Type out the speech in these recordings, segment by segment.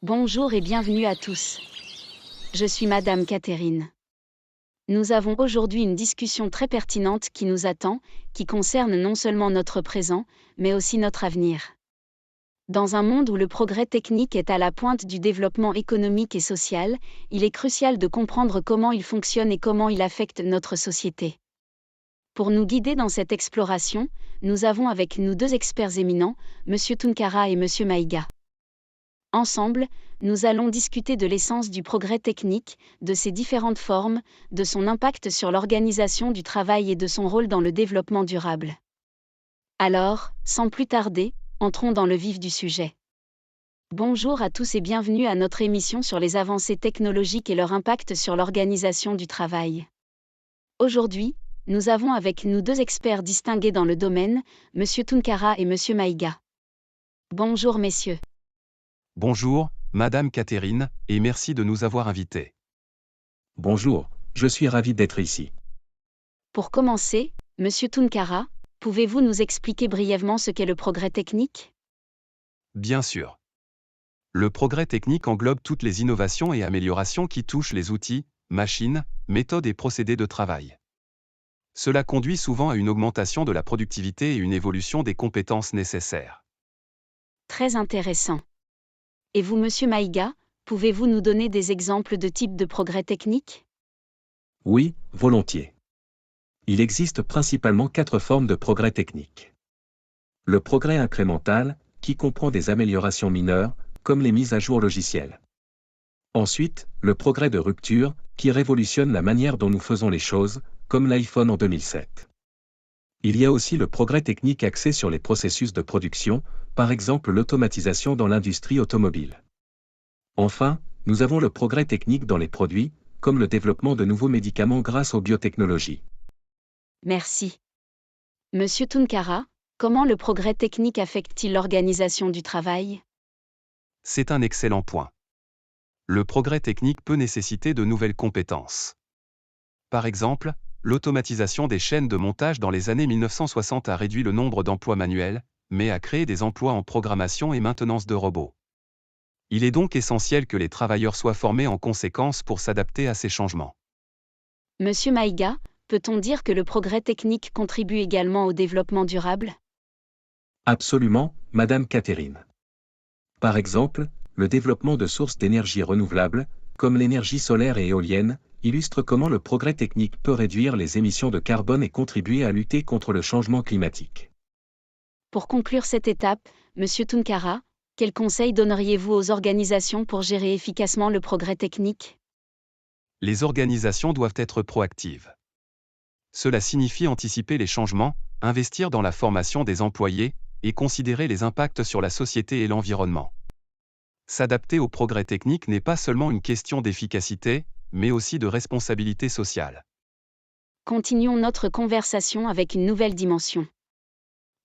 Bonjour et bienvenue à tous. Je suis Madame Catherine. Nous avons aujourd'hui une discussion très pertinente qui nous attend, qui concerne non seulement notre présent, mais aussi notre avenir. Dans un monde où le progrès technique est à la pointe du développement économique et social, il est crucial de comprendre comment il fonctionne et comment il affecte notre société. Pour nous guider dans cette exploration, nous avons avec nous deux experts éminents, M. Tunkara et M. Maïga. Ensemble, nous allons discuter de l'essence du progrès technique, de ses différentes formes, de son impact sur l'organisation du travail et de son rôle dans le développement durable. Alors, sans plus tarder, entrons dans le vif du sujet. Bonjour à tous et bienvenue à notre émission sur les avancées technologiques et leur impact sur l'organisation du travail. Aujourd'hui, nous avons avec nous deux experts distingués dans le domaine, M. Tunkara et M. Maïga. Bonjour messieurs. Bonjour, Madame Catherine, et merci de nous avoir invités. Bonjour, je suis ravi d'être ici. Pour commencer, Monsieur Tunkara, pouvez-vous nous expliquer brièvement ce qu'est le progrès technique ? Bien sûr. Le progrès technique englobe toutes les innovations et améliorations qui touchent les outils, machines, méthodes et procédés de travail. Cela conduit souvent à une augmentation de la productivité et une évolution des compétences nécessaires. Très intéressant. Et vous, Monsieur Maïga, pouvez-vous nous donner des exemples de types de progrès techniques ? Oui, volontiers. Il existe principalement 4 formes de progrès technique. Le progrès incrémental, qui comprend des améliorations mineures, comme les mises à jour logicielles. Ensuite, le progrès de rupture, qui révolutionne la manière dont nous faisons les choses, comme l'iPhone en 2007. Il y a aussi le progrès technique axé sur les processus de production, par exemple l'automatisation dans l'industrie automobile. Enfin, nous avons le progrès technique dans les produits, comme le développement de nouveaux médicaments grâce aux biotechnologies. Merci. Monsieur Tunkara, comment le progrès technique affecte-t-il l'organisation du travail ? C'est un excellent point. Le progrès technique peut nécessiter de nouvelles compétences. Par exemple, l'automatisation des chaînes de montage dans les années 1960 a réduit le nombre d'emplois manuels, mais a créé des emplois en programmation et maintenance de robots. Il est donc essentiel que les travailleurs soient formés en conséquence pour s'adapter à ces changements. Monsieur Maïga, peut-on dire que le progrès technique contribue également au développement durable ? Absolument, Madame Catherine. Par exemple, le développement de sources d'énergie renouvelables, comme l'énergie solaire et éolienne, illustre comment le progrès technique peut réduire les émissions de carbone et contribuer à lutter contre le changement climatique. Pour conclure cette étape, Monsieur Tunkara, quels conseils donneriez-vous aux organisations pour gérer efficacement le progrès technique ? Les organisations doivent être proactives. Cela signifie anticiper les changements, investir dans la formation des employés, et considérer les impacts sur la société et l'environnement. S'adapter au progrès technique n'est pas seulement une question d'efficacité, mais aussi de responsabilité sociale. Continuons notre conversation avec une nouvelle dimension.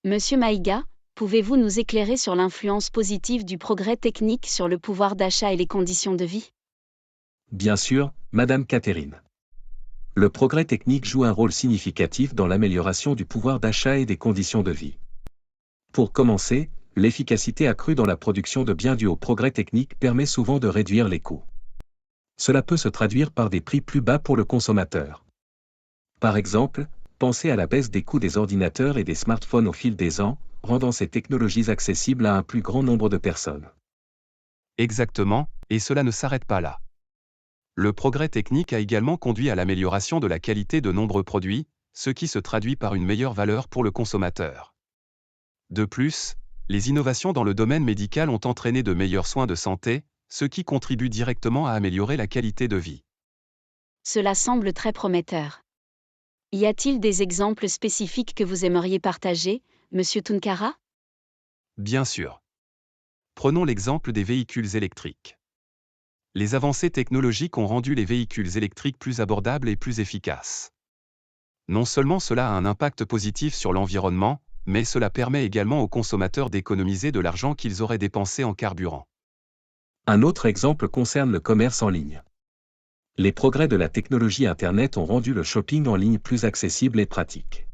Monsieur Maïga, pouvez-vous nous éclairer sur l'influence positive du progrès technique sur le pouvoir d'achat et les conditions de vie ? Bien sûr, Madame Catherine. Le progrès technique joue un rôle significatif dans l'amélioration du pouvoir d'achat et des conditions de vie. Pour commencer, l'efficacité accrue dans la production de biens due au progrès technique permet souvent de réduire les coûts. Cela peut se traduire par des prix plus bas pour le consommateur. Par exemple, pensez à la baisse des coûts des ordinateurs et des smartphones au fil des ans, rendant ces technologies accessibles à un plus grand nombre de personnes. Exactement, et cela ne s'arrête pas là. Le progrès technique a également conduit à l'amélioration de la qualité de nombreux produits, ce qui se traduit par une meilleure valeur pour le consommateur. De plus, les innovations dans le domaine médical ont entraîné de meilleurs soins de santé, ce qui contribue directement à améliorer la qualité de vie. Cela semble très prometteur. Y a-t-il des exemples spécifiques que vous aimeriez partager, Monsieur Tunkara ? Bien sûr. Prenons l'exemple des véhicules électriques. Les avancées technologiques ont rendu les véhicules électriques plus abordables et plus efficaces. Non seulement cela a un impact positif sur l'environnement, mais cela permet également aux consommateurs d'économiser de l'argent qu'ils auraient dépensé en carburant. Un autre exemple concerne le commerce en ligne. Les progrès de la technologie Internet ont rendu le shopping en ligne plus accessible et pratique.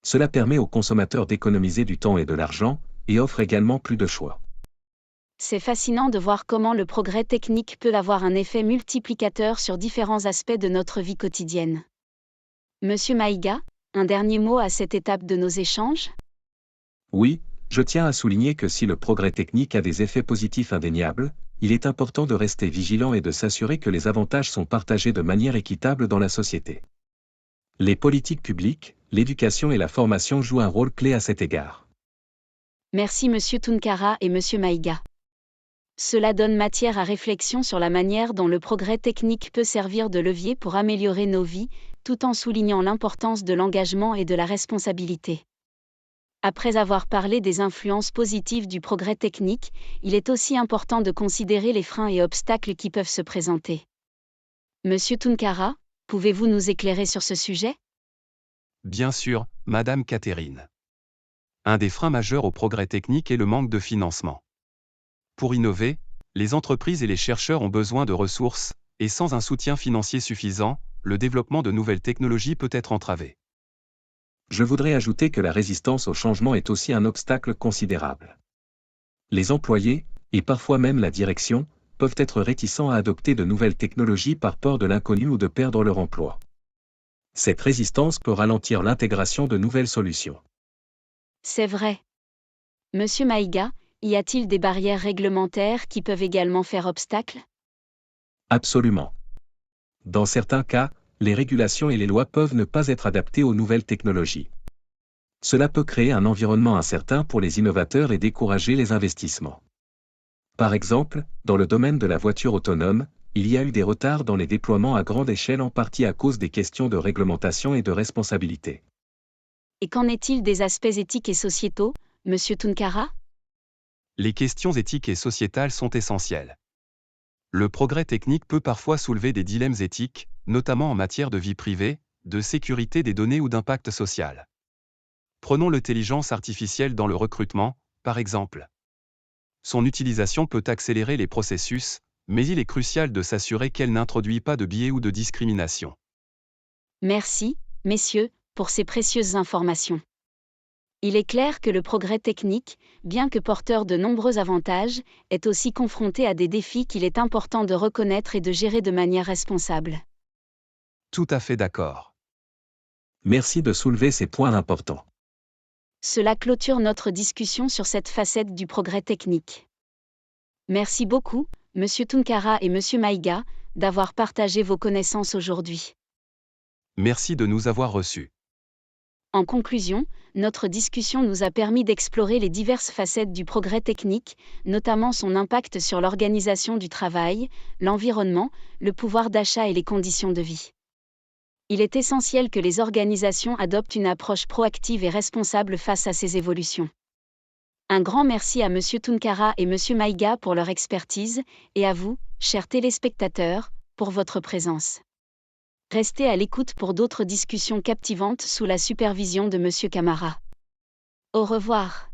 Cela permet aux consommateurs d'économiser du temps et de l'argent, et offre également plus de choix. C'est fascinant de voir comment le progrès technique peut avoir un effet multiplicateur sur différents aspects de notre vie quotidienne. Monsieur Maïga, un dernier mot à cette étape de nos échanges? Oui, je tiens à souligner que si le progrès technique a des effets positifs indéniables, il est important de rester vigilant et de s'assurer que les avantages sont partagés de manière équitable dans la société. Les politiques publiques, l'éducation et la formation jouent un rôle clé à cet égard. Merci Monsieur Tunkara et Monsieur Maïga. Cela donne matière à réflexion sur la manière dont le progrès technique peut servir de levier pour améliorer nos vies, tout en soulignant l'importance de l'engagement et de la responsabilité. Après avoir parlé des influences positives du progrès technique, il est aussi important de considérer les freins et obstacles qui peuvent se présenter. Monsieur Tunkara, pouvez-vous nous éclairer sur ce sujet? Bien sûr, Madame Catherine. Un des freins majeurs au progrès technique est le manque de financement. Pour innover, les entreprises et les chercheurs ont besoin de ressources, et sans un soutien financier suffisant, le développement de nouvelles technologies peut être entravé. Je voudrais ajouter que la résistance au changement est aussi un obstacle considérable. Les employés, et parfois même la direction, peuvent être réticents à adopter de nouvelles technologies par peur de l'inconnu ou de perdre leur emploi. Cette résistance peut ralentir l'intégration de nouvelles solutions. C'est vrai. Monsieur Maïga, y a-t-il des barrières réglementaires qui peuvent également faire obstacle? Absolument. Dans certains cas, les régulations et les lois peuvent ne pas être adaptées aux nouvelles technologies. Cela peut créer un environnement incertain pour les innovateurs et décourager les investissements. Par exemple, dans le domaine de la voiture autonome, il y a eu des retards dans les déploiements à grande échelle en partie à cause des questions de réglementation et de responsabilité. Et qu'en est-il des aspects éthiques et sociétaux, Monsieur Tunkara? Les questions éthiques et sociétales sont essentielles. Le progrès technique peut parfois soulever des dilemmes éthiques, notamment en matière de vie privée, de sécurité des données ou d'impact social. Prenons l'intelligence artificielle dans le recrutement, par exemple. Son utilisation peut accélérer les processus, mais il est crucial de s'assurer qu'elle n'introduit pas de biais ou de discrimination. Merci, messieurs, pour ces précieuses informations. Il est clair que le progrès technique, bien que porteur de nombreux avantages, est aussi confronté à des défis qu'il est important de reconnaître et de gérer de manière responsable. Tout à fait d'accord. Merci de soulever ces points importants. Cela clôture notre discussion sur cette facette du progrès technique. Merci beaucoup, Monsieur Tunkara et Monsieur Maïga, d'avoir partagé vos connaissances aujourd'hui. Merci de nous avoir reçus. En conclusion, notre discussion nous a permis d'explorer les diverses facettes du progrès technique, notamment son impact sur l'organisation du travail, l'environnement, le pouvoir d'achat et les conditions de vie. Il est essentiel que les organisations adoptent une approche proactive et responsable face à ces évolutions. Un grand merci à Monsieur Tunkara et Monsieur Maïga pour leur expertise, et à vous, chers téléspectateurs, pour votre présence. Restez à l'écoute pour d'autres discussions captivantes sous la supervision de Monsieur Camara. Au revoir.